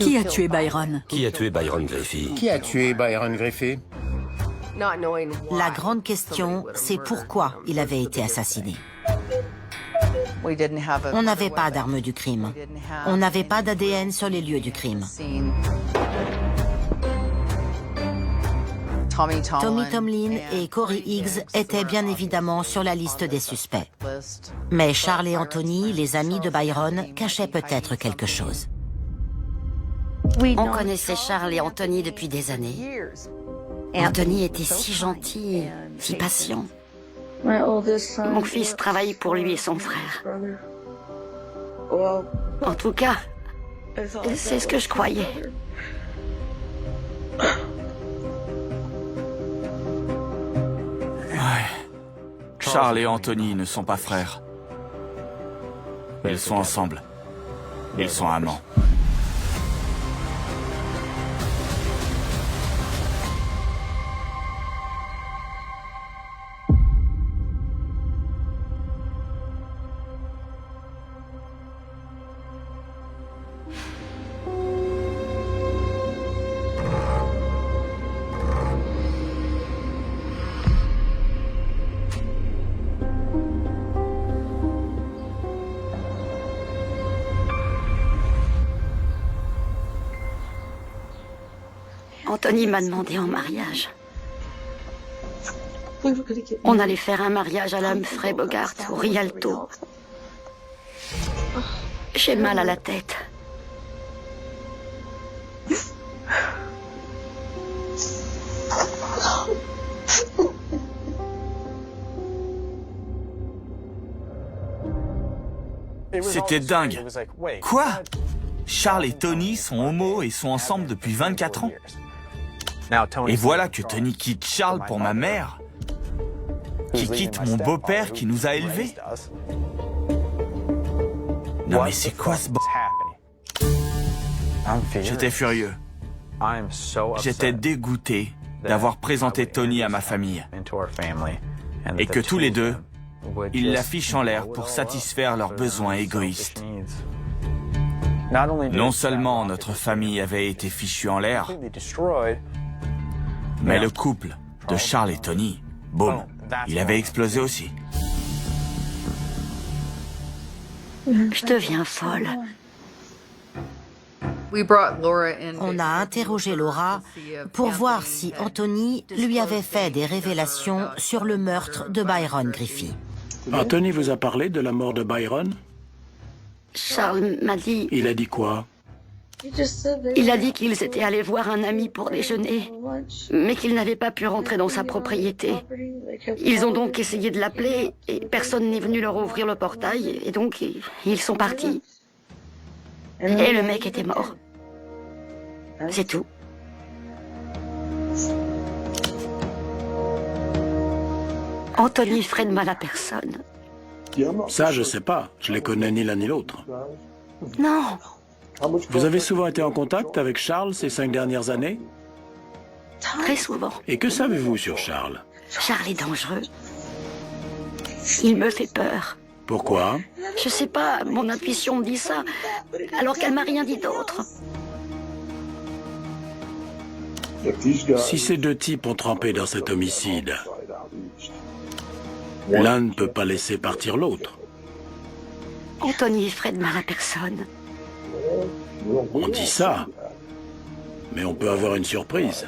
Qui a tué Byron? Qui a tué Byron Griffith? Qui a tué Byron Griffith? La grande question, c'est pourquoi il avait été assassiné. On n'avait pas d'arme du crime. On n'avait pas d'ADN sur les lieux du crime. Tommy Tomlin et Corey Higgs étaient bien évidemment sur la liste des suspects. Mais Charles et Anthony, les amis de Byron, cachaient peut-être quelque chose. On connaissait Charles et Anthony depuis des années. Anthony était si gentil, si patient. Mon fils travaille pour lui et son frère. En tout cas, c'est ce que je croyais. Charles et Anthony ne sont pas frères. Ils sont ensemble. Ils sont amants. Anthony m'a demandé en mariage. On allait faire un mariage à la Humphrey Bogart au Rialto. J'ai mal à la tête. C'était dingue. Quoi? Charles et Tony sont homo et sont ensemble depuis 24 ans. Et voilà que Tony quitte Charles pour ma mère, qui quitte mon beau-père qui nous a élevés. Non mais c'est quoi ce J'étais furieux. J'étais dégoûté d'avoir présenté Tony à ma famille. Et que tous les deux, ils l'affichent en l'air pour satisfaire leurs besoins égoïstes. Non seulement notre famille avait été fichue en l'air, mais le couple de Charles et Tony, boum, il avait explosé aussi. Je deviens folle. On a interrogé Laura pour voir si Anthony lui avait fait des révélations sur le meurtre de Byron Griffith. Anthony vous a parlé de la mort de Byron? Charles m'a dit... Il a dit quoi? Il a dit qu'ils étaient allés voir un ami pour déjeuner, mais qu'ils n'avaient pas pu rentrer dans sa propriété. Ils ont donc essayé de l'appeler et personne n'est venu leur ouvrir le portail et donc ils sont partis. Et le mec était mort. C'est tout. Anthony ferait de mal à personne. Ça, je sais pas. Je les connais ni l'un ni l'autre. Non. Vous avez souvent été en contact avec Charles ces 5 dernières années? Très souvent. Et que savez-vous sur Charles? Charles est dangereux. Il me fait peur. Pourquoi? Je sais pas, mon intuition me dit ça, alors qu'elle m'a rien dit d'autre. Si ces deux types ont trempé dans cet homicide, l'un ne peut pas laisser partir l'autre. Anthony ferait de mal à personne. On dit ça, mais on peut avoir une surprise.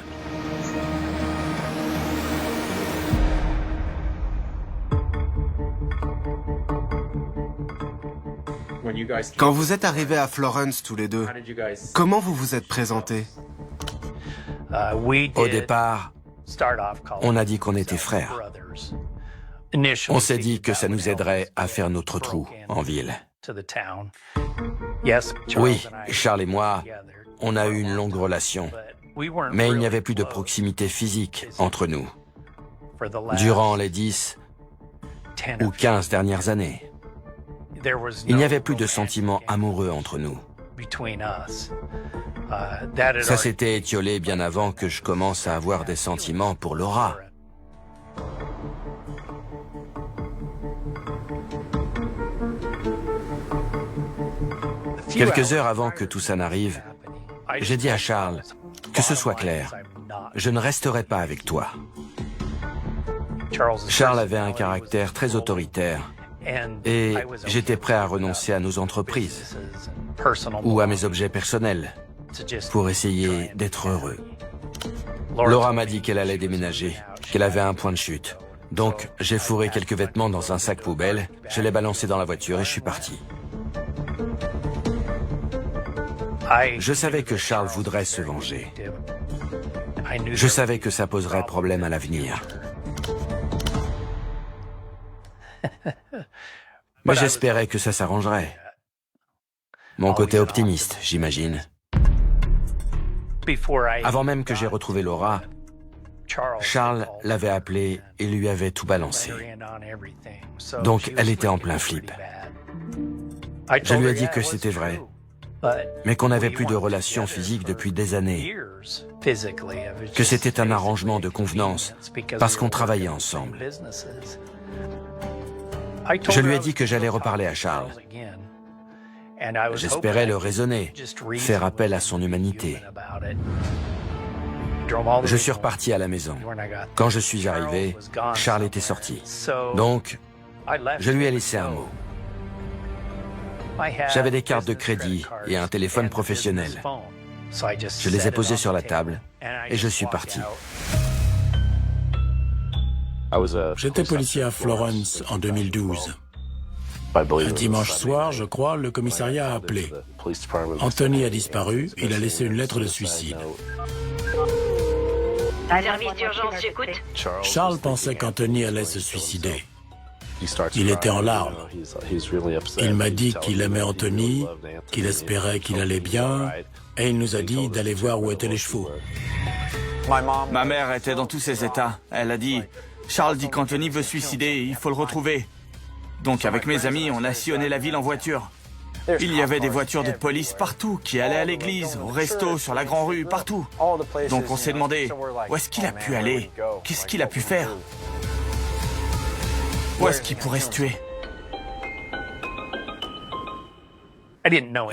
Quand vous êtes arrivés à Florence tous les deux, comment vous vous êtes présentés? Au départ, on a dit qu'on était frères. On s'est dit que ça nous aiderait à faire notre trou en ville. Oui, Charles et moi, on a eu une longue relation, mais il n'y avait plus de proximité physique entre nous. Durant les 10 ou 15 dernières années, il n'y avait plus de sentiments amoureux entre nous. Ça s'était étiolé bien avant que je commence à avoir des sentiments pour Laura. Quelques heures avant que tout ça n'arrive, J'ai dit à Charles, que ce soit clair, je ne resterai pas avec toi. Charles avait un caractère très autoritaire et j'étais prêt à renoncer à nos entreprises ou à mes objets personnels pour essayer d'être heureux. Laura m'a dit qu'elle allait déménager, qu'elle avait un point de chute. Donc, j'ai fourré quelques vêtements dans un sac poubelle, je l'ai balancé dans la voiture et je suis parti. Je savais que Charles voudrait se venger. Je savais que ça poserait problème à l'avenir. Mais j'espérais que ça s'arrangerait. Mon côté optimiste, j'imagine. Avant même que j'aie retrouvé Laura, Charles l'avait appelée et lui avait tout balancé. Donc elle était en plein flip. Je lui ai dit que c'était vrai, mais qu'on n'avait plus de relations physiques depuis des années, que c'était un arrangement de convenance parce qu'on travaillait ensemble. Je lui ai dit que j'allais reparler à Charles. J'espérais le raisonner, faire appel à son humanité. Je suis reparti à la maison. Quand je suis arrivé, Charles était sorti. Donc, je lui ai laissé un mot. J'avais des cartes de crédit et un téléphone professionnel. Je les ai posées sur la table et je suis parti. J'étais policier à Florence en 2012. Un dimanche soir, je crois, le commissariat a appelé. Anthony a disparu, il a laissé une lettre de suicide. Service d'urgence, j'écoute. Charles pensait qu'Anthony allait se suicider. Il était en larmes. Il m'a dit qu'il aimait Anthony, qu'il espérait qu'il allait bien, et il nous a dit d'aller voir où étaient les chevaux. Ma mère était dans tous ses états. Elle a dit, Charles dit qu'Anthony veut se suicider, il faut le retrouver. Donc avec mes amis, on a sillonné la ville en voiture. Il y avait des voitures de police partout, qui allaient à l'église, au resto, sur la grande rue, partout. Donc on s'est demandé, où est-ce qu'il a pu aller? Qu'est-ce qu'il a pu faire? Où est-ce qu'il pourrait se tuer?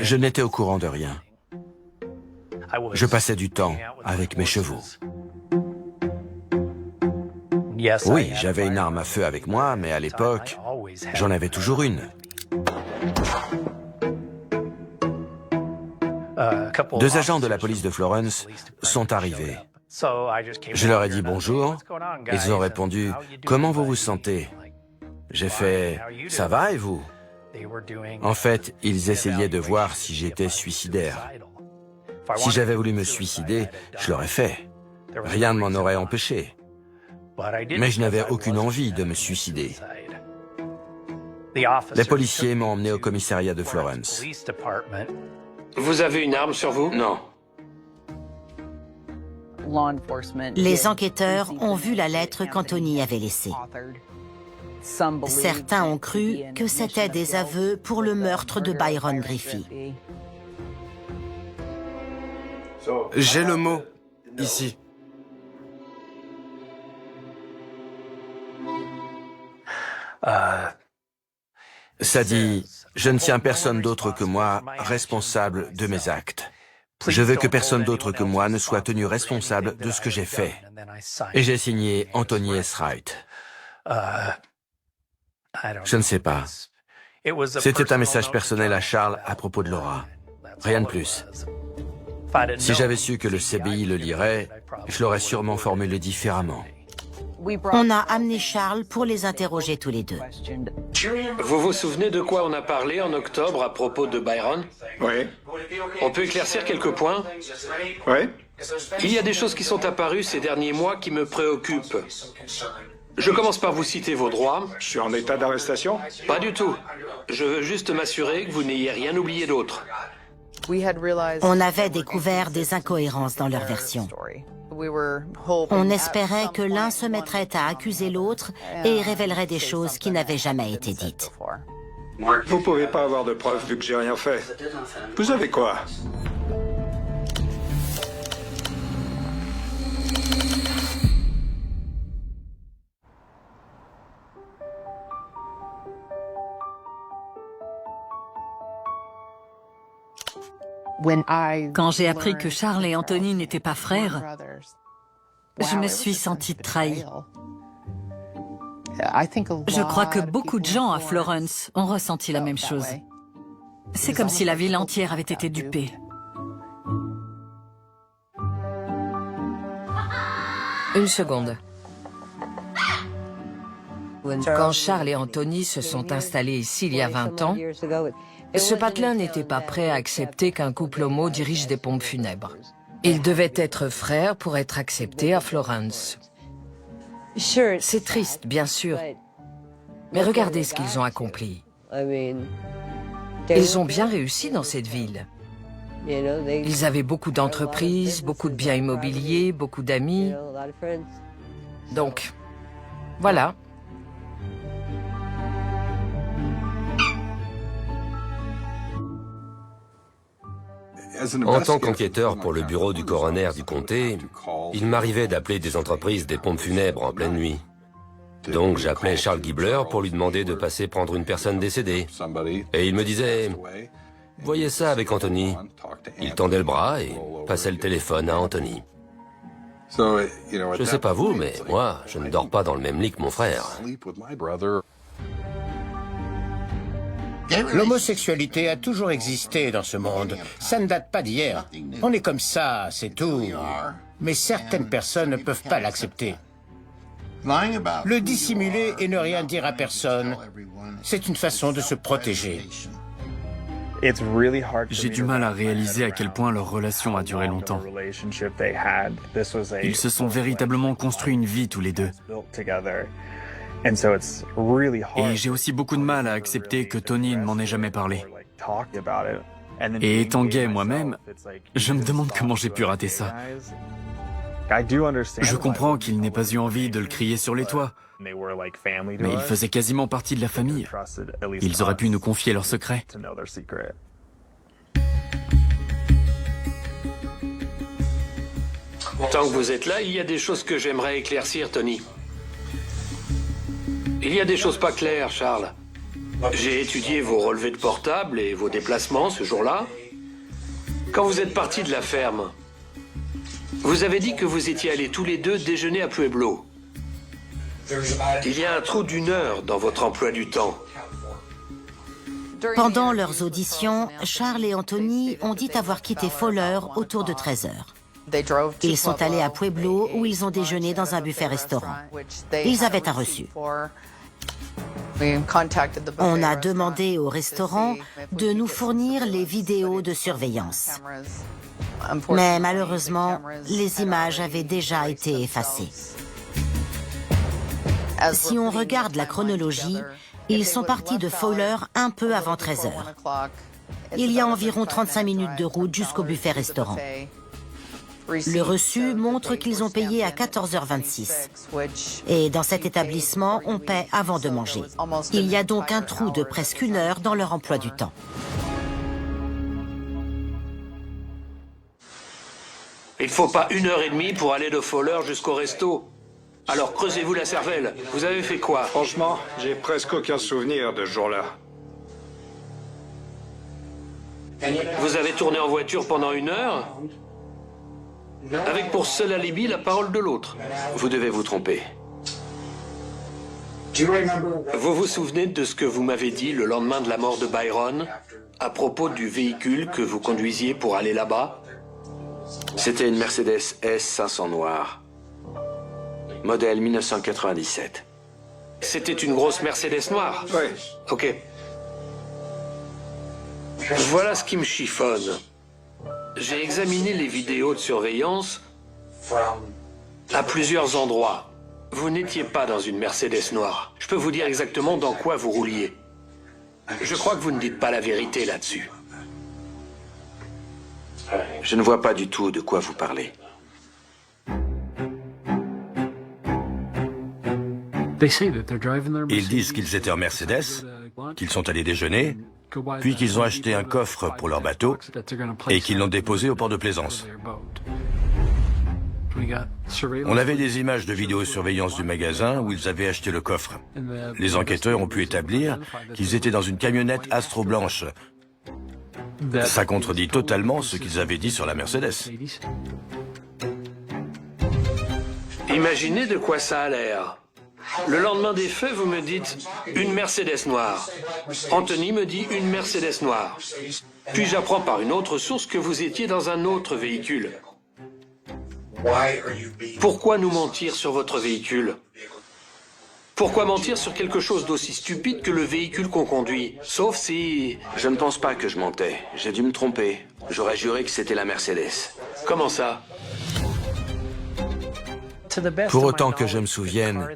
Je n'étais au courant de rien. Je passais du temps avec mes chevaux. Oui, j'avais une arme à feu avec moi, mais à l'époque, j'en avais toujours une. Deux agents de la police de Florence sont arrivés. Je leur ai dit bonjour. Ils ont répondu « Comment vous vous sentez ?» J'ai fait « Ça va et vous ?» En fait, ils essayaient de voir si j'étais suicidaire. Si j'avais voulu me suicider, je l'aurais fait. Rien ne m'en aurait empêché. Mais je n'avais aucune envie de me suicider. Les policiers m'ont emmené au commissariat de Florence. Vous avez une arme sur vous? Non. Les enquêteurs ont vu la lettre qu'Anthony avait laissée. Certains ont cru que c'était des aveux pour le meurtre de Byron Griffey. J'ai le mot, ici. Ça dit, je ne tiens personne d'autre que moi responsable de mes actes. Je veux que personne d'autre que moi ne soit tenu responsable de ce que j'ai fait. Et j'ai signé Anthony S. Wright. Je ne sais pas. C'était un message personnel à Charles à propos de Laura. Rien de plus. Si j'avais su que le CBI le lirait, je l'aurais sûrement formulé différemment. On a amené Charles pour les interroger tous les deux. Vous vous souvenez de quoi on a parlé en octobre à propos de Byron? Oui. On peut éclaircir quelques points? Oui. Il y a des choses qui sont apparues ces derniers mois qui me préoccupent. Je commence par vous citer vos droits. Je suis en état d'arrestation? Pas du tout. Je veux juste m'assurer que vous n'ayez rien oublié d'autre. On avait découvert des incohérences dans leur version. On espérait que l'un se mettrait à accuser l'autre et révélerait des choses qui n'avaient jamais été dites. Vous pouvez pas avoir de preuves vu que j'ai rien fait. Vous avez quoi? Quand j'ai appris que Charles et Anthony n'étaient pas frères, je me suis sentie trahie. Je crois que beaucoup de gens à Florence ont ressenti la même chose. C'est comme si la ville entière avait été dupée. Une seconde. Quand Charles et Anthony se sont installés ici il y a 20 ans, ce patelin n'était pas prêt à accepter qu'un couple homo dirige des pompes funèbres. Ils devaient être frères pour être acceptés à Florence. C'est triste, bien sûr, mais regardez ce qu'ils ont accompli. Ils ont bien réussi dans cette ville. Ils avaient beaucoup d'entreprises, beaucoup de biens immobiliers, beaucoup d'amis. Donc, voilà. En tant qu'enquêteur pour le bureau du coroner du comté, il m'arrivait d'appeler des entreprises des pompes funèbres en pleine nuit. Donc j'appelais Charles Gibler pour lui demander de passer prendre une personne décédée. Et il me disait « Voyez ça avec Anthony ». Il tendait le bras et passait le téléphone à Anthony. Je sais pas vous, mais moi, je ne dors pas dans le même lit que mon frère. L'homosexualité a toujours existé dans ce monde. Ça ne date pas d'hier. On est comme ça, c'est tout. Mais certaines personnes ne peuvent pas l'accepter. Le dissimuler et ne rien dire à personne, c'est une façon de se protéger. J'ai du mal à réaliser à quel point leur relation a duré longtemps. Ils se sont véritablement construits une vie tous les deux. Et j'ai aussi beaucoup de mal à accepter que Tony ne m'en ait jamais parlé. Et étant gay moi-même, je me demande comment j'ai pu rater ça. Je comprends qu'il n'ait pas eu envie de le crier sur les toits, mais ils faisaient quasiment partie de la famille. Ils auraient pu nous confier leurs secrets. Tant que vous êtes là, il y a des choses que j'aimerais éclaircir, Tony. Il y a des choses pas claires, Charles. J'ai étudié vos relevés de portable et vos déplacements ce jour-là. Quand vous êtes partis de la ferme, vous avez dit que vous étiez allés tous les deux déjeuner à Pueblo. Il y a un trou d'1 heure dans votre emploi du temps. Pendant leurs auditions, Charles et Anthony ont dit avoir quitté Fowler autour de 13 heures. Ils sont allés à Pueblo où ils ont déjeuné dans un buffet-restaurant. Ils avaient un reçu. On a demandé au restaurant de nous fournir les vidéos de surveillance. Mais malheureusement, les images avaient déjà été effacées. Si on regarde la chronologie, ils sont partis de Fowler un peu avant 13 heures. Il y a environ 35 minutes de route jusqu'au buffet-restaurant. Le reçu montre qu'ils ont payé à 14h26. Et dans cet établissement, on paie avant de manger. Il y a donc un trou de presque 1 heure dans leur emploi du temps. Il faut pas 1h30 pour aller de Fowler jusqu'au resto. Alors creusez-vous la cervelle. Vous avez fait quoi? Franchement, j'ai presque aucun souvenir de ce jour-là. Vous avez tourné en voiture pendant 1 heure? Avec pour seul alibi la parole de l'autre. Vous devez vous tromper. Vous vous souvenez de ce que vous m'avez dit le lendemain de la mort de Byron à propos du véhicule que vous conduisiez pour aller là-bas? C'était une Mercedes S500 noire, modèle 1997. C'était une grosse Mercedes noire? Oui. Ok. Voilà ce qui me chiffonne. J'ai examiné les vidéos de surveillance à plusieurs endroits. Vous n'étiez pas dans une Mercedes noire. Je peux vous dire exactement dans quoi vous rouliez. Je crois que vous ne dites pas la vérité là-dessus. Je ne vois pas du tout de quoi vous parlez. Ils disent qu'ils étaient en Mercedes, qu'ils sont allés déjeuner, puis qu'ils ont acheté un coffre pour leur bateau et qu'ils l'ont déposé au port de Plaisance. On avait des images de vidéosurveillance du magasin où ils avaient acheté le coffre. Les enquêteurs ont pu établir qu'ils étaient dans une camionnette Astro blanche. Ça contredit totalement ce qu'ils avaient dit sur la Mercedes. Imaginez de quoi ça a l'air. Le lendemain des faits, vous me dites une Mercedes noire. Anthony me dit une Mercedes noire. Puis j'apprends par une autre source que vous étiez dans un autre véhicule. Pourquoi nous mentir sur votre véhicule? Pourquoi mentir sur quelque chose d'aussi stupide que le véhicule qu'on conduit? Sauf si... Je ne pense pas que je mentais. J'ai dû me tromper. J'aurais juré que c'était la Mercedes. Comment ça? Pour autant que je me souvienne,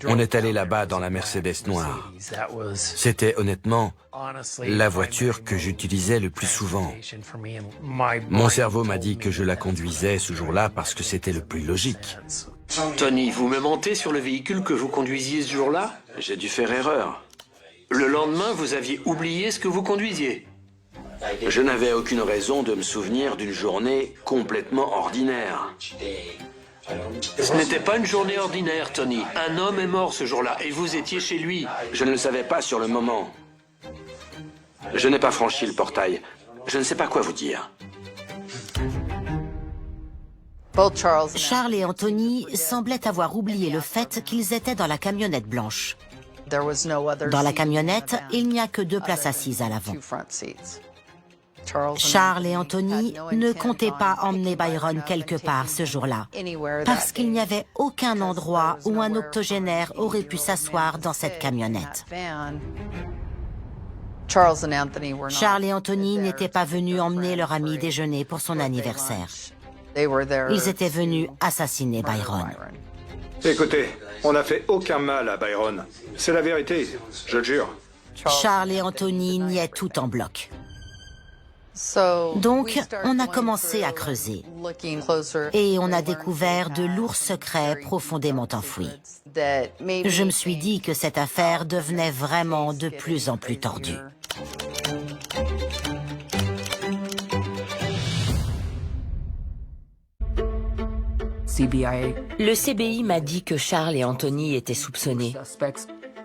on est allé là-bas dans la Mercedes noire. C'était honnêtement la voiture que j'utilisais le plus souvent. Mon cerveau m'a dit que je la conduisais ce jour-là parce que c'était le plus logique. Tony, vous me mentez sur le véhicule que vous conduisiez ce jour-là? J'ai dû faire erreur. Le lendemain, vous aviez oublié ce que vous conduisiez. Je n'avais aucune raison de me souvenir d'une journée complètement ordinaire. Ce n'était pas une journée ordinaire, Tony. Un homme est mort ce jour-là et vous étiez chez lui. Je ne le savais pas sur le moment. Je n'ai pas franchi le portail. Je ne sais pas quoi vous dire. Charles et Anthony semblaient avoir oublié le fait qu'ils étaient dans la camionnette blanche. Dans la camionnette, il n'y a que 2 places assises à l'avant. Charles et Anthony ne comptaient pas emmener Byron quelque part ce jour-là, parce qu'il n'y avait aucun endroit où un octogénaire aurait pu s'asseoir dans cette camionnette. Charles et Anthony n'étaient pas venus emmener leur ami déjeuner pour son anniversaire. Ils étaient venus assassiner Byron. Écoutez, on n'a fait aucun mal à Byron. C'est la vérité, je le jure. Charles et Anthony niaient tout en bloc. Donc, on a commencé à creuser. Et on a découvert de lourds secrets profondément enfouis. Je me suis dit que cette affaire devenait vraiment de plus en plus tordue. Le CBI m'a dit que Charles et Anthony étaient soupçonnés.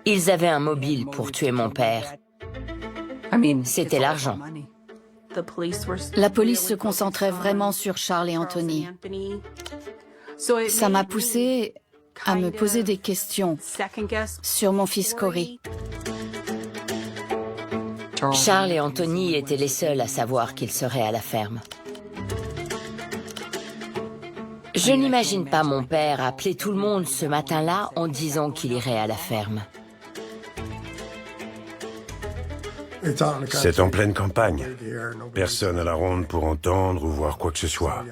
Ils avaient un mobile pour tuer mon père. C'était l'argent. La police se concentrait vraiment sur Charles et Anthony. Ça m'a poussé à me poser des questions sur mon fils Corey. Charles et Anthony étaient les seuls à savoir qu'ils seraient à la ferme. Je n'imagine pas mon père appeler tout le monde ce matin-là en disant qu'il irait à la ferme. C'est en pleine campagne. Personne à la ronde pour entendre ou voir quoi que ce soit.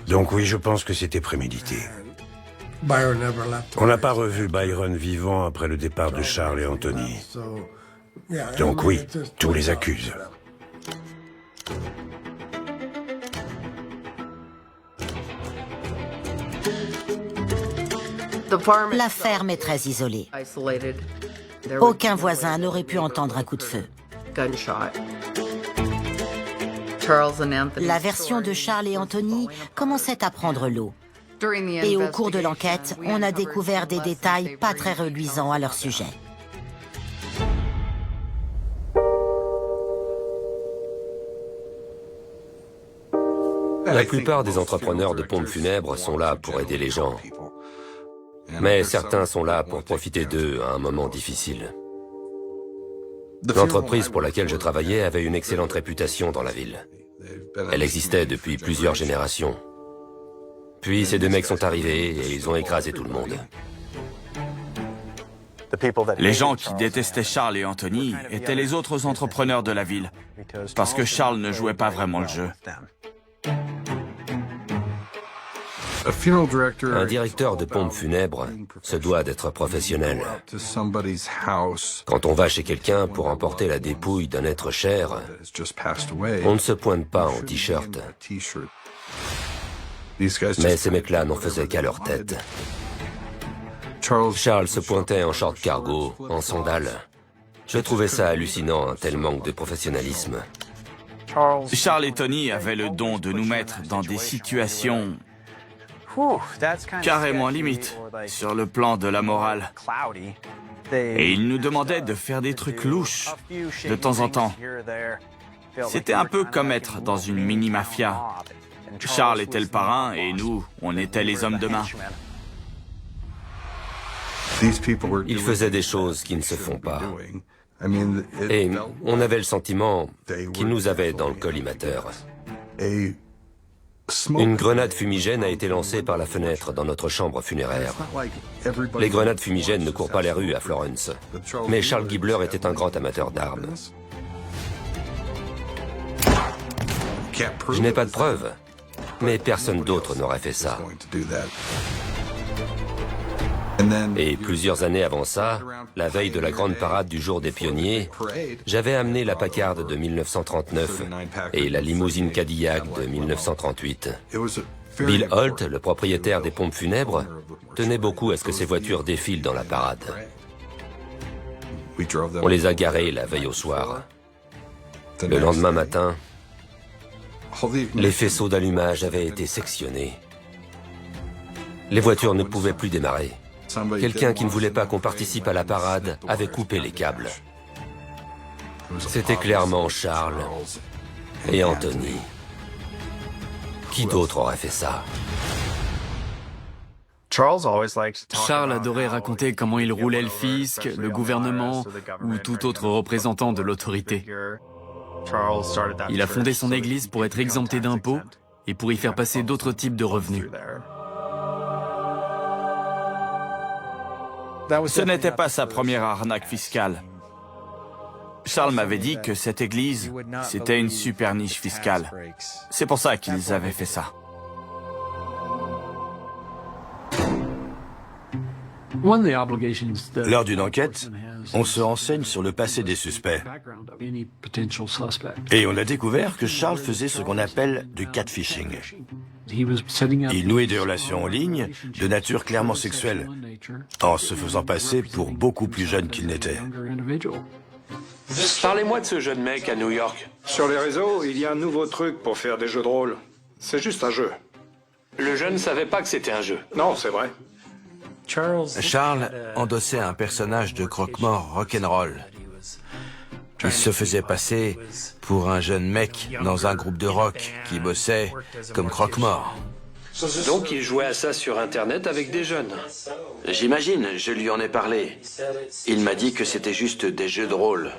Donc oui, je pense que c'était prémédité. On n'a pas revu Byron vivant après le départ de Charles et Anthony. Donc oui, tous les accusent. La ferme est très isolée. Aucun voisin n'aurait pu entendre un coup de feu. La version de Charles et Anthony commençait à prendre l'eau. Et au cours de l'enquête, on a découvert des détails pas très reluisants à leur sujet. La plupart des entrepreneurs de pompes funèbres sont là pour aider les gens. Mais certains sont là pour profiter d'eux à un moment difficile. L'entreprise pour laquelle je travaillais avait une excellente réputation dans la ville. Elle existait depuis plusieurs générations. Puis ces 2 mecs sont arrivés et ils ont écrasé tout le monde. Les gens qui détestaient Charles et Anthony étaient les autres entrepreneurs de la ville, parce que Charles ne jouait pas vraiment le jeu. Un directeur de pompes funèbres se doit d'être professionnel. Quand on va chez quelqu'un pour emporter la dépouille d'un être cher, on ne se pointe pas en t-shirt. Mais ces mecs-là n'en faisaient qu'à leur tête. Charles se pointait en short cargo, en sandales. Je trouvais ça hallucinant, un tel manque de professionnalisme. Charles et Tony avaient le don de nous mettre dans des situations carrément limite sur le plan de la morale. Et ils nous demandaient de faire des trucs louches de temps en temps. C'était un peu comme être dans une mini-mafia. Charles était le parrain et nous, on était les hommes de main. Ils faisaient des choses qui ne se font pas. Et on avait le sentiment qu'ils nous avaient dans le collimateur. Une grenade fumigène a été lancée par la fenêtre dans notre chambre funéraire. Les grenades fumigènes ne courent pas les rues à Florence. Mais Charles Gibler était un grand amateur d'armes. Je n'ai pas de preuves, mais personne d'autre n'aurait fait ça. Et plusieurs années avant ça, la veille de la grande parade du jour des pionniers, j'avais amené la Packard de 1939 et la limousine Cadillac de 1938. Bill Holt, le propriétaire des pompes funèbres, tenait beaucoup à ce que ces voitures défilent dans la parade. On les a garées la veille au soir. Le lendemain matin, les faisceaux d'allumage avaient été sectionnés. Les voitures ne pouvaient plus démarrer. Quelqu'un qui ne voulait pas qu'on participe à la parade avait coupé les câbles. C'était clairement Charles et Anthony. Qui d'autre aurait fait ça? Charles adorait raconter comment il roulait le fisc, le gouvernement ou tout autre représentant de l'autorité. Il a fondé son église pour être exempté d'impôts et pour y faire passer d'autres types de revenus. Ce n'était pas sa première arnaque fiscale. Charles m'avait dit que cette église, c'était une super niche fiscale. C'est pour ça qu'ils avaient fait ça. Lors d'une enquête, on se renseigne sur le passé des suspects. Et on a découvert que Charles faisait ce qu'on appelle du catfishing. Il nouait des relations en ligne de nature clairement sexuelle, en se faisant passer pour beaucoup plus jeune qu'il n'était. Parlez-moi de ce jeune mec à New York. Sur les réseaux, il y a un nouveau truc pour faire des jeux de rôle. C'est juste un jeu. Le jeune ne savait pas que c'était un jeu. Non, c'est vrai. Charles endossait un personnage de croque-mort rock'n'roll. Il se faisait passer pour un jeune mec dans un groupe de rock qui bossait comme croque-mort. Donc il jouait à ça sur Internet avec des jeunes. J'imagine, je lui en ai parlé. Il m'a dit que c'était juste des jeux de rôle.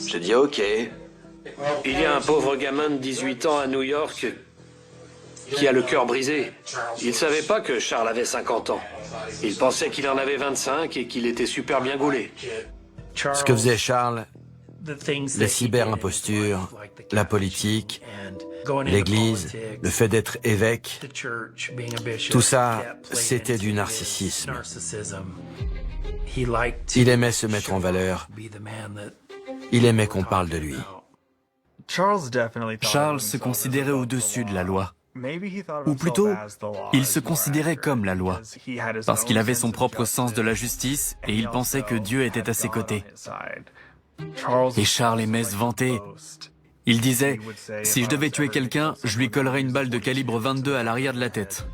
J'ai dit ok. Il y a un pauvre gamin de 18 ans à New York qui a le cœur brisé. Il savait pas que Charles avait 50 ans. Il pensait qu'il en avait 25 et qu'il était super bien gaulé. Ce que faisait Charles, les cyberimpostures, la politique, l'église, le fait d'être évêque, tout ça, c'était du narcissisme. Il aimait se mettre en valeur. Il aimait qu'on parle de lui. Charles se considérait au-dessus de la loi. Ou plutôt, il se considérait comme la loi, parce qu'il avait son propre sens de la justice et il pensait que Dieu était à ses côtés. Et Charles aimait se vanter. Il disait, si je devais tuer quelqu'un, je lui collerais une balle de calibre 22 à l'arrière de la tête.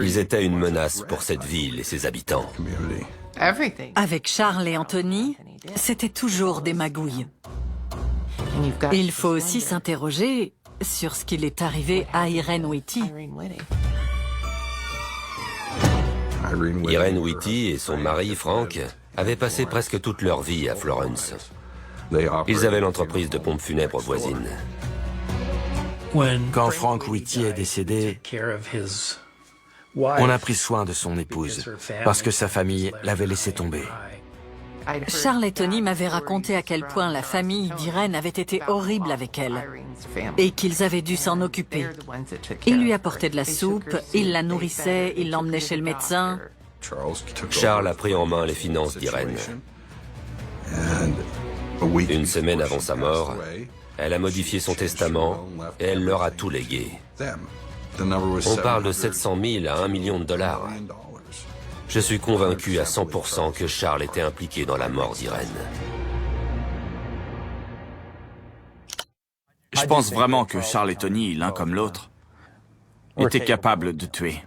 Ils étaient une menace pour cette ville et ses habitants. Avec Charles et Anthony, c'était toujours des magouilles. Il faut aussi s'interroger sur ce qu'il est arrivé à Irene Whitty. Irene Whitty et son mari, Frank, avaient passé presque toute leur vie à Florence. Ils avaient l'entreprise de pompes funèbres voisine. Quand Frank Whitty est décédé, on a pris soin de son épouse, parce que sa famille l'avait laissé tomber. Charles et Tony m'avaient raconté à quel point la famille d'Irene avait été horrible avec elle et qu'ils avaient dû s'en occuper. Ils lui apportaient de la soupe, ils la nourrissaient, ils l'emmenaient chez le médecin. Charles a pris en main les finances d'Irene. Une semaine avant sa mort, elle a modifié son testament et elle leur a tout légué. On parle de 700 000 à 1 million de dollars. Je suis convaincu à 100% que Charles était impliqué dans la mort d'Irene. Je pense vraiment que Charles et Tony, l'un comme l'autre, étaient capables de tuer.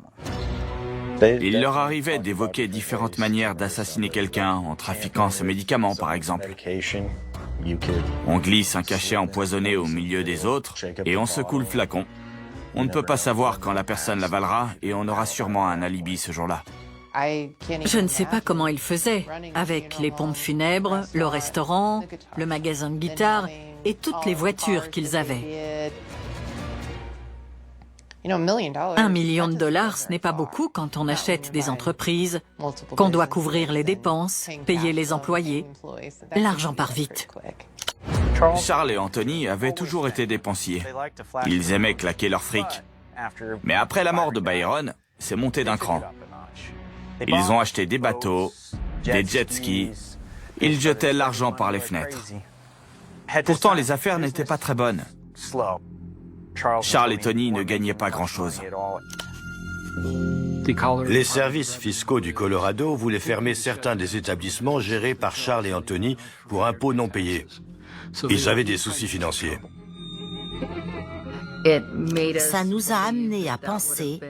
Il leur arrivait d'évoquer différentes manières d'assassiner quelqu'un en trafiquant ses médicaments, par exemple. On glisse un cachet empoisonné au milieu des autres et on secoue le flacon. On ne peut pas savoir quand la personne l'avalera et on aura sûrement un alibi ce jour-là. Je ne sais pas comment ils faisaient, avec les pompes funèbres, le restaurant, le magasin de guitare et toutes les voitures qu'ils avaient. $1 million, ce n'est pas beaucoup quand on achète des entreprises, qu'on doit couvrir les dépenses, payer les employés. L'argent part vite. Charles et Anthony avaient toujours été dépensiers. Ils aimaient claquer leur fric. Mais après la mort de Byron, c'est monté d'un cran. Ils ont acheté des bateaux, des jet skis. Ils jetaient l'argent par les fenêtres. Pourtant, les affaires n'étaient pas très bonnes. Charles et Tony ne gagnaient pas grand-chose. Les services fiscaux du Colorado voulaient fermer certains des établissements gérés par Charles et Anthony pour impôts non payés. Ils avaient des soucis financiers. Ça nous a amené à penser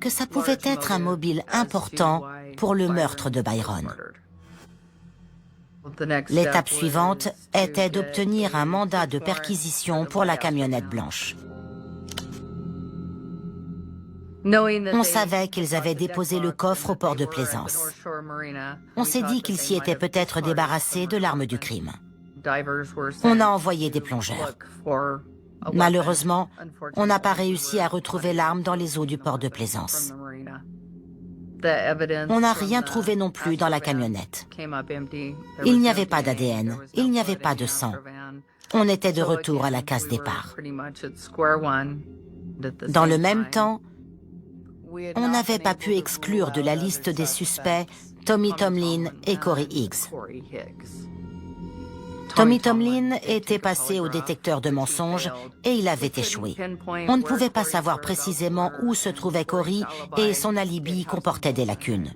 que ça pouvait être un mobile important pour le meurtre de Byron. L'étape suivante était d'obtenir un mandat de perquisition pour la camionnette blanche. On savait qu'ils avaient déposé le coffre au port de Plaisance. On s'est dit qu'ils s'y étaient peut-être débarrassés de l'arme du crime. On a envoyé des plongeurs. Malheureusement, on n'a pas réussi à retrouver l'arme dans les eaux du port de Plaisance. On n'a rien trouvé non plus dans la camionnette. Il n'y avait pas d'ADN, il n'y avait pas de sang. On était de retour à la case départ. Dans le même temps, on n'avait pas pu exclure de la liste des suspects Tommy Tomlin et Corey Higgs. Tommy Tomlin était passé au détecteur de mensonges et il avait échoué. On ne pouvait pas savoir précisément où se trouvait Corey et son alibi comportait des lacunes.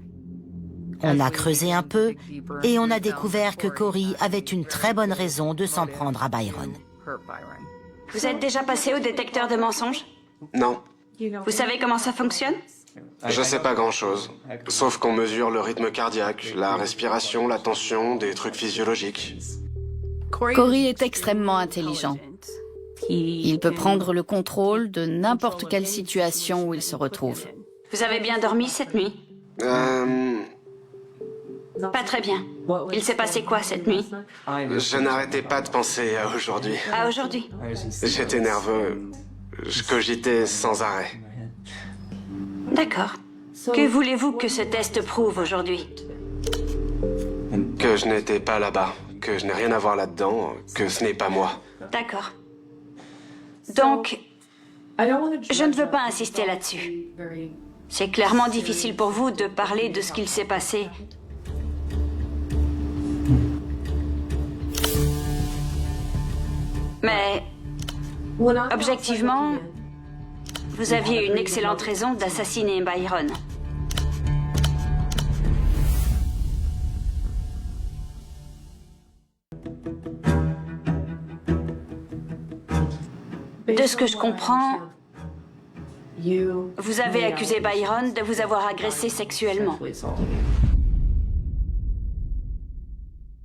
On a creusé un peu et on a découvert que Corey avait une très bonne raison de s'en prendre à Byron. Vous êtes déjà passé au détecteur de mensonges? Non. Vous savez comment ça fonctionne? Je sais pas grand-chose. Sauf qu'on mesure le rythme cardiaque, la respiration, la tension, des trucs physiologiques. Corey est extrêmement intelligent. Il peut prendre le contrôle de n'importe quelle situation où il se retrouve. Vous avez bien dormi cette nuit? Pas très bien. Il s'est passé quoi cette nuit? Je n'arrêtais pas de penser à aujourd'hui. À aujourd'hui? J'étais nerveux. Je cogitais sans arrêt. D'accord. Que voulez-vous que ce test prouve aujourd'hui? Que je n'étais pas là-bas, que je n'ai rien à voir là-dedans, que ce n'est pas moi. D'accord. Donc, je ne veux pas insister là-dessus. C'est clairement difficile pour vous de parler de ce qu'il s'est passé. Mais, objectivement, vous aviez une excellente raison d'assassiner Byron. De ce que je comprends, vous avez accusé Byron de vous avoir agressé sexuellement.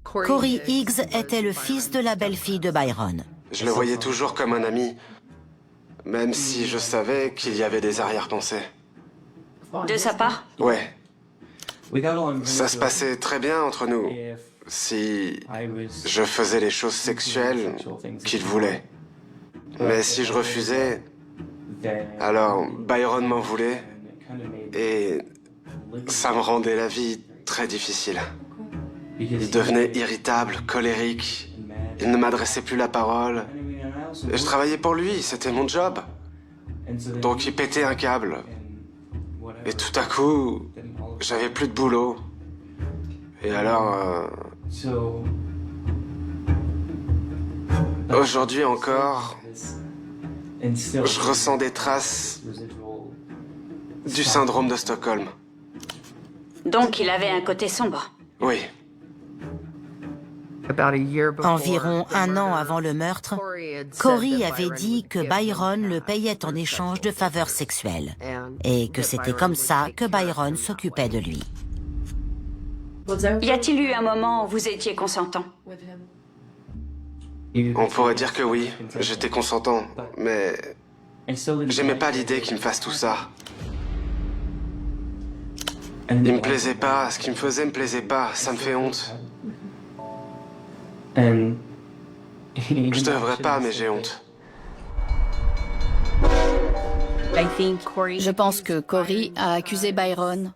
Corey Higgs était le fils de la belle-fille de Byron. Je le voyais toujours comme un ami, même si je savais qu'il y avait des arrière-pensées. De sa part? Ouais. Ça se passait très bien entre nous, si je faisais les choses sexuelles qu'il voulait. Mais si je refusais, alors Byron m'en voulait et ça me rendait la vie très difficile. Il devenait irritable, colérique, il ne m'adressait plus la parole. Et je travaillais pour lui, c'était mon job. Donc il pétait un câble. Et tout à coup, j'avais plus de boulot. Et alors... Aujourd'hui encore, je ressens des traces du syndrome de Stockholm. Donc il avait un côté sombre. Oui. Environ un an avant le meurtre, Corey avait dit que Byron le payait en échange de faveurs sexuelles et que c'était comme ça que Byron s'occupait de lui. Y a-t-il eu un moment où vous étiez consentant? On pourrait dire que oui, j'étais consentant, mais j'aimais pas l'idée qu'il me fasse tout ça. Il me plaisait pas, ce qu'il me faisait me plaisait pas, ça me fait honte. Je devrais pas, mais j'ai honte. Je pense que Corey a accusé Byron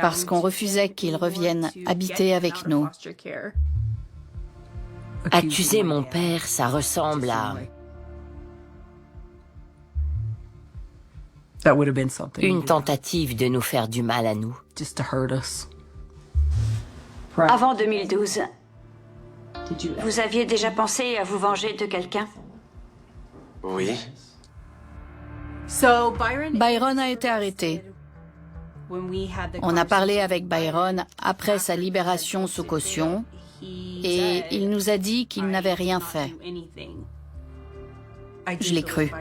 parce qu'on refusait qu'il revienne habiter avec nous. Accuser mon père, ça ressemble à... une tentative de nous faire du mal à nous. Avant 2012, vous aviez déjà pensé à vous venger de quelqu'un? Oui. Byron a été arrêté. On a parlé avec Byron après sa libération sous caution et il nous a dit qu'il n'avait rien fait. Je l'ai cru.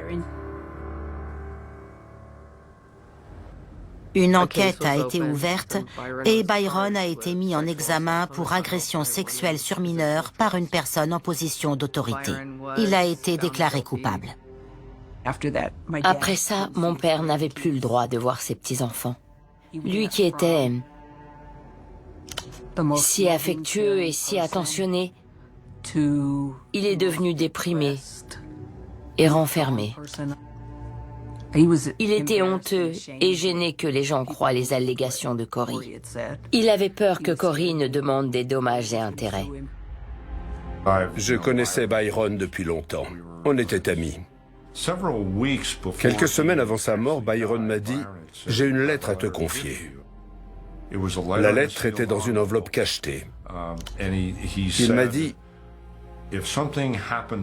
Une enquête a été ouverte et Byron a été mis en examen pour agression sexuelle sur mineur par une personne en position d'autorité. Il a été déclaré coupable. Après ça, mon père n'avait plus le droit de voir ses petits-enfants. Lui qui était si affectueux et si attentionné, il est devenu déprimé et renfermé. Il était honteux et gêné que les gens croient les allégations de Corey. Il avait peur que Corey ne demande des dommages et intérêts. Je connaissais Byron depuis longtemps. On était amis. Quelques semaines avant sa mort, Byron m'a dit « J'ai une lettre à te confier ». La lettre était dans une enveloppe cachetée. Il m'a dit «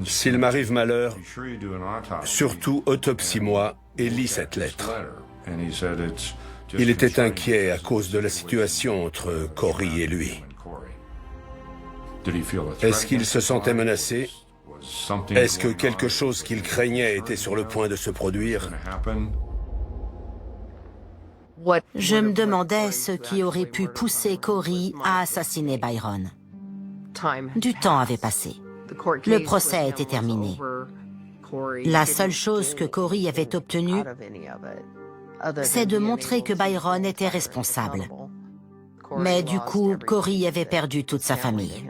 S'il m'arrive malheur, surtout autopsie-moi et lis cette lettre ». Il était inquiet à cause de la situation entre Corey et lui. Est-ce qu'il se sentait menacé? Est-ce que quelque chose qu'il craignait était sur le point de se produire? Je me demandais ce qui aurait pu pousser Corey à assassiner Byron. Du temps avait passé. Le procès était terminé. La seule chose que Corey avait obtenue, c'est de montrer que Byron était responsable. Mais du coup, Corey avait perdu toute sa famille.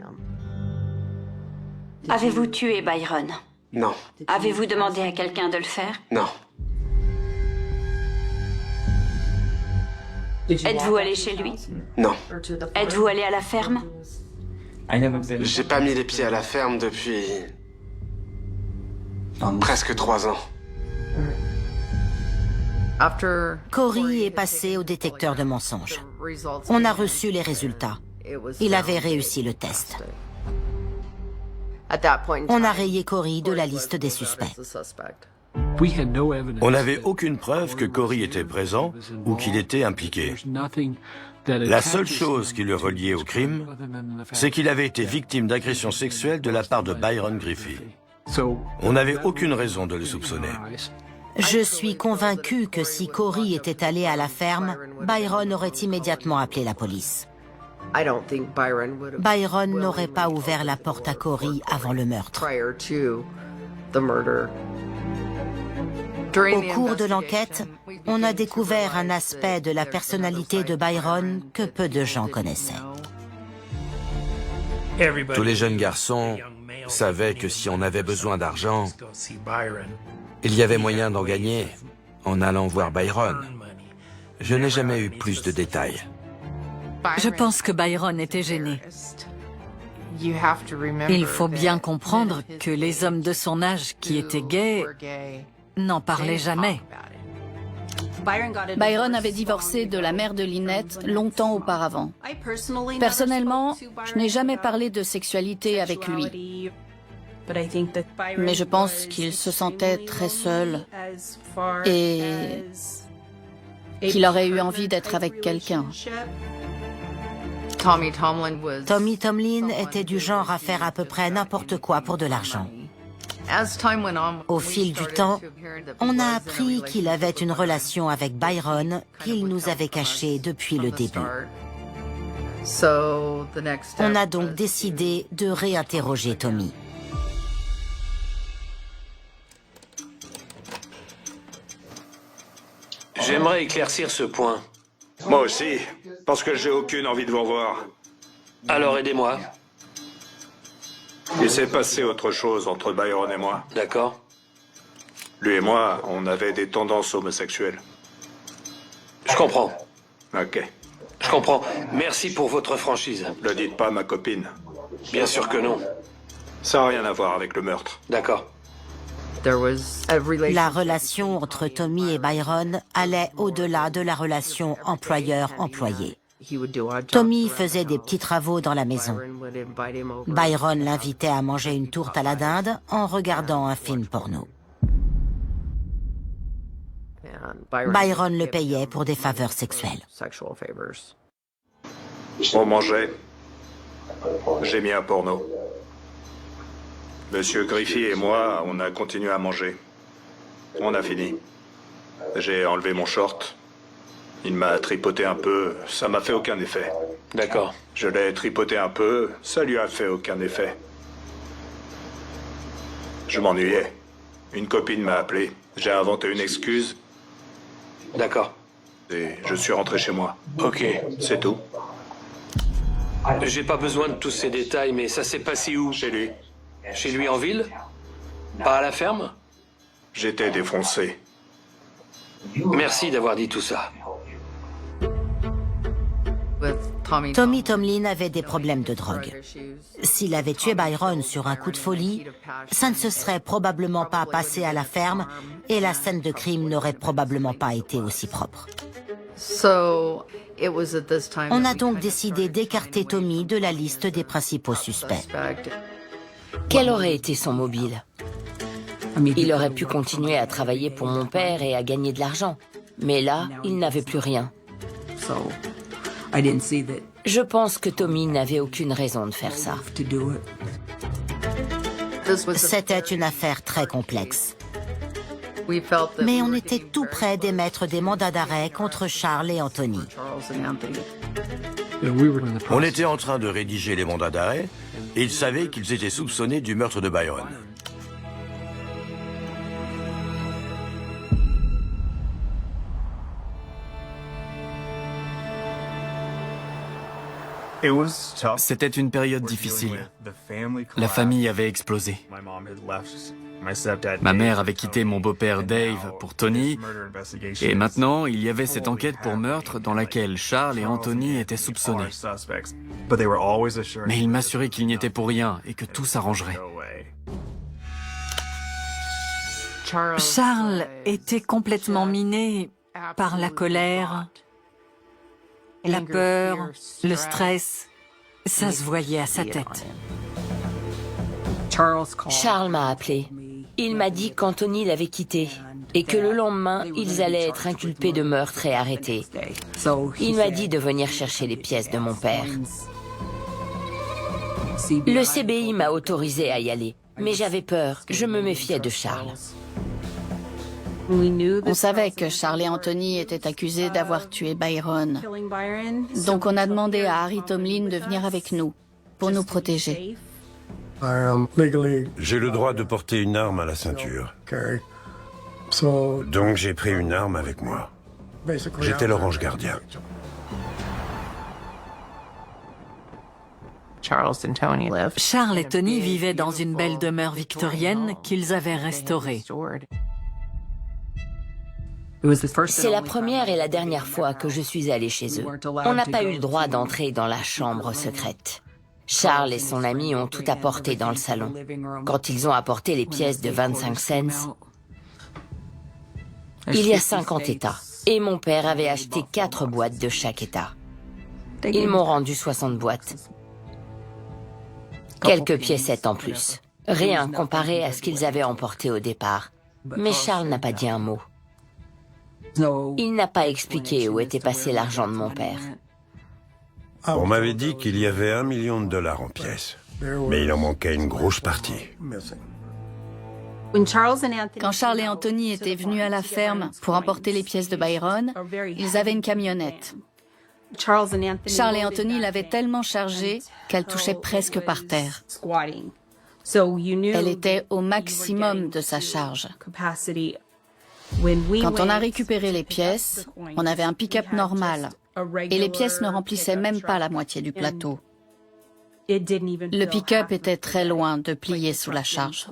Avez-vous tué Byron? Non. Avez-vous demandé à quelqu'un de le faire? Non. Êtes-vous allé chez lui? Non. Êtes-vous allé à la ferme? J'ai pas mis les pieds à la ferme depuis... presque 3 ans. Corey est passé au détecteur de mensonges. On a reçu les résultats. Il avait réussi le test. On a rayé Corey de la liste des suspects. On n'avait aucune preuve que Corey était présent ou qu'il était impliqué. La seule chose qui le reliait au crime, c'est qu'il avait été victime d'agression sexuelle de la part de Byron Griffith. On n'avait aucune raison de le soupçonner. Je suis convaincu que si Corey était allé à la ferme, Byron aurait immédiatement appelé la police. Byron n'aurait pas ouvert la porte à Corey avant le meurtre. Au cours de l'enquête, on a découvert un aspect de la personnalité de Byron que peu de gens connaissaient. Tous les jeunes garçons savaient que si on avait besoin d'argent, il y avait moyen d'en gagner en allant voir Byron. Je n'ai jamais eu plus de détails. Je pense que Byron était gêné. Il faut bien comprendre que les hommes de son âge qui étaient gays n'en parlaient jamais. Byron avait divorcé de la mère de Lynette longtemps auparavant. Personnellement, je n'ai jamais parlé de sexualité avec lui. Mais je pense qu'il se sentait très seul et qu'il aurait eu envie d'être avec quelqu'un. Tommy Tomlin était du genre à faire à peu près n'importe quoi pour de l'argent. Au fil du temps, on a appris qu'il avait une relation avec Byron qu'il nous avait cachée depuis le début. On a donc décidé de réinterroger Tommy. J'aimerais éclaircir ce point. Moi aussi, parce que j'ai aucune envie de vous revoir. Alors aidez-moi. Il s'est passé autre chose entre Byron et moi. D'accord. Lui et moi, on avait des tendances homosexuelles. Je comprends. Ok. Je comprends. Merci pour votre franchise. Le dites pas à ma copine. Bien sûr que non. Ça n'a rien à voir avec le meurtre. D'accord. La relation entre Tommy et Byron allait au-delà de la relation employeur-employé. Tommy faisait des petits travaux dans la maison. Byron l'invitait à manger une tourte à la dinde en regardant un film porno. Byron le payait pour des faveurs sexuelles. On mangeait. J'ai mis un porno. Monsieur Griffey et moi, on a continué à manger. On a fini. J'ai enlevé mon short. Il m'a tripoté un peu, ça m'a fait aucun effet. D'accord. Je l'ai tripoté un peu, ça lui a fait aucun effet. Je m'ennuyais. Une copine m'a appelé. J'ai inventé une excuse. D'accord. Et je suis rentré chez moi. Ok. C'est tout. J'ai pas besoin de tous ces détails, mais ça s'est passé où? Chez lui. Chez lui en ville? Pas à la ferme? J'étais défoncé. Merci d'avoir dit tout ça. Tommy Tomlin avait des problèmes de drogue. S'il avait tué Byron sur un coup de folie, ça ne se serait probablement pas passé à la ferme et la scène de crime n'aurait probablement pas été aussi propre. On a donc décidé d'écarter Tommy de la liste des principaux suspects. Quel aurait été son mobile? Il aurait pu continuer à travailler pour mon père et à gagner de l'argent. Mais là, il n'avait plus rien. Je pense que Tommy n'avait aucune raison de faire ça. C'était une affaire très complexe. Mais on était tout près d'émettre des mandats d'arrêt contre Charles et Anthony. On était en train de rédiger les mandats d'arrêt et ils savaient qu'ils étaient soupçonnés du meurtre de Byron. C'était une période difficile. La famille avait explosé. Ma mère avait quitté mon beau-père Dave pour Tony, et maintenant il y avait cette enquête pour meurtre dans laquelle Charles et Anthony étaient soupçonnés. Mais ils m'assuraient qu'il n'y était pour rien et que tout s'arrangerait. Charles était complètement miné par la colère, la peur, le stress. Ça se voyait à sa tête. Charles m'a appelé. Il m'a dit qu'Anthony l'avait quitté et que le lendemain, ils allaient être inculpés de meurtre et arrêtés. Il m'a dit de venir chercher les pièces de mon père. Le CBI m'a autorisé à y aller, mais j'avais peur. Je me méfiais de Charles. On savait que Charles et Anthony étaient accusés d'avoir tué Byron. Donc on a demandé à Harry Tomlin de venir avec nous, pour nous protéger. J'ai le droit de porter une arme à la ceinture. Donc j'ai pris une arme avec moi. J'étais leur ange gardien. Charles et Tony vivaient dans une belle demeure victorienne qu'ils avaient restaurée. C'est la première et la dernière fois que je suis allée chez eux. On n'a pas eu le droit d'entrer dans la chambre secrète. Charles et son ami ont tout apporté dans le salon. Quand ils ont apporté les pièces de 25 cents, il y a 50 États. Et mon père avait acheté 4 boîtes de chaque État. Ils m'ont rendu 60 boîtes. Quelques piécettes en plus. Rien comparé à ce qu'ils avaient emporté au départ. Mais Charles n'a pas dit un mot. Il n'a pas expliqué où était passé l'argent de mon père. On m'avait dit qu'il y avait $1 million en pièces, mais il en manquait une grosse partie. Quand Charles et Anthony étaient venus à la ferme pour emporter les pièces de Byron, ils avaient une camionnette. Charles et Anthony l'avaient tellement chargée qu'elle touchait presque par terre. Elle était au maximum de sa charge. Quand on a récupéré les pièces, on avait un pick-up normal et les pièces ne remplissaient même pas la moitié du plateau. Le pick-up était très loin de plier sous la charge.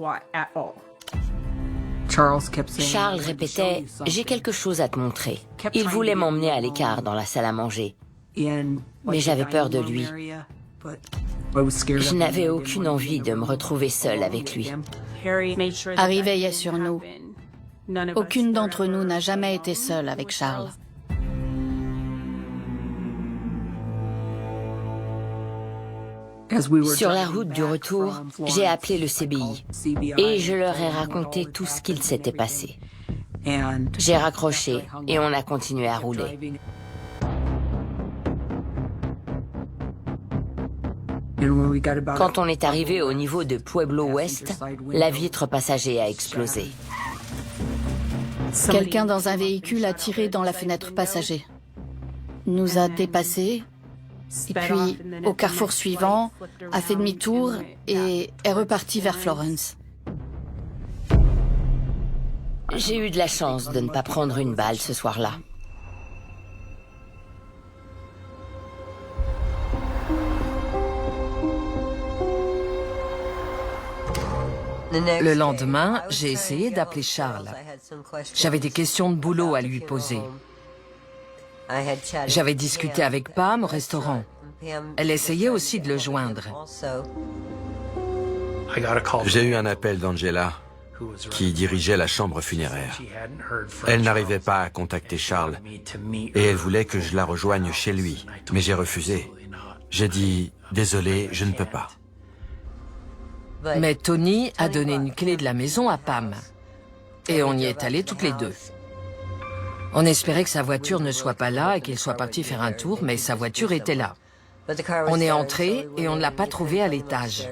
Charles répétait « J'ai quelque chose à te montrer ». Il voulait m'emmener à l'écart dans la salle à manger. Mais j'avais peur de lui. Je n'avais aucune envie de me retrouver seule avec lui. Harry veillait sur nous. Aucune d'entre nous n'a jamais été seule avec Charles. Sur la route du retour, j'ai appelé le CBI et je leur ai raconté tout ce qu'il s'était passé. J'ai raccroché et on a continué à rouler. Quand on est arrivé au niveau de Pueblo West, la vitre passager a explosé. Quelqu'un dans un véhicule a tiré dans la fenêtre passager, nous a dépassés, et puis, au carrefour suivant, a fait demi-tour et est reparti vers Florence. J'ai eu de la chance de ne pas prendre une balle ce soir-là. Le lendemain, j'ai essayé d'appeler Charles. J'avais des questions de boulot à lui poser. J'avais discuté avec Pam au restaurant. Elle essayait aussi de le joindre. J'ai eu un appel d'Angela, qui dirigeait la chambre funéraire. Elle n'arrivait pas à contacter Charles, et elle voulait que je la rejoigne chez lui, mais j'ai refusé. J'ai dit « Désolé, je ne peux pas ». Mais Tony a donné une clé de la maison à Pam. Et on y est allés toutes les deux. On espérait que sa voiture ne soit pas là et qu'il soit parti faire un tour, mais sa voiture était là. On est entré et on ne l'a pas trouvé à l'étage.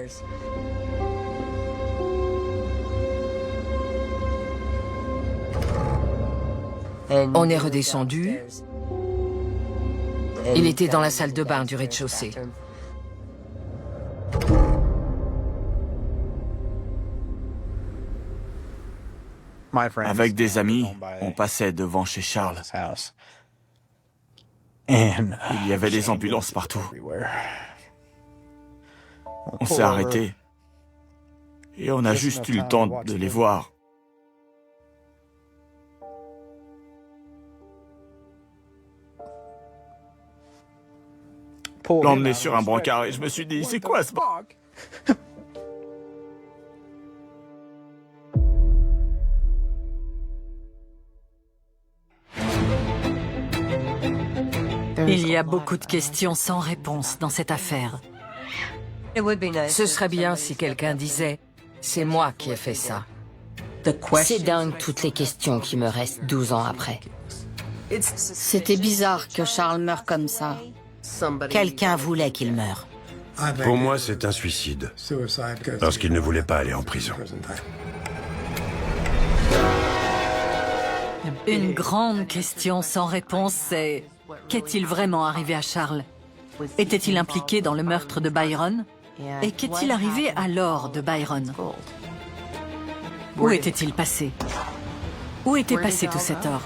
On est redescendu. Il était dans la salle de bain du rez-de-chaussée. Avec des amis, on passait devant chez Charles. Il y avait des ambulances partout. On s'est arrêté et on a juste eu le temps de les voir. L'emmener sur un brancard et je me suis dit, c'est quoi ce... Il y a beaucoup de questions sans réponse dans cette affaire. Ce serait bien si quelqu'un disait « C'est moi qui ai fait ça ». C'est dingue toutes les questions qui me restent 12 ans après. C'était bizarre que Charles meure comme ça. Quelqu'un voulait qu'il meure. Pour moi, c'est un suicide, parce qu'il ne voulait pas aller en prison. Une grande question sans réponse, c'est qu'est-il vraiment arrivé à Charles? Était-il impliqué dans le meurtre de Byron? Et qu'est-il arrivé à l'or de Byron? Où était-il passé? Où était passé tout cet or?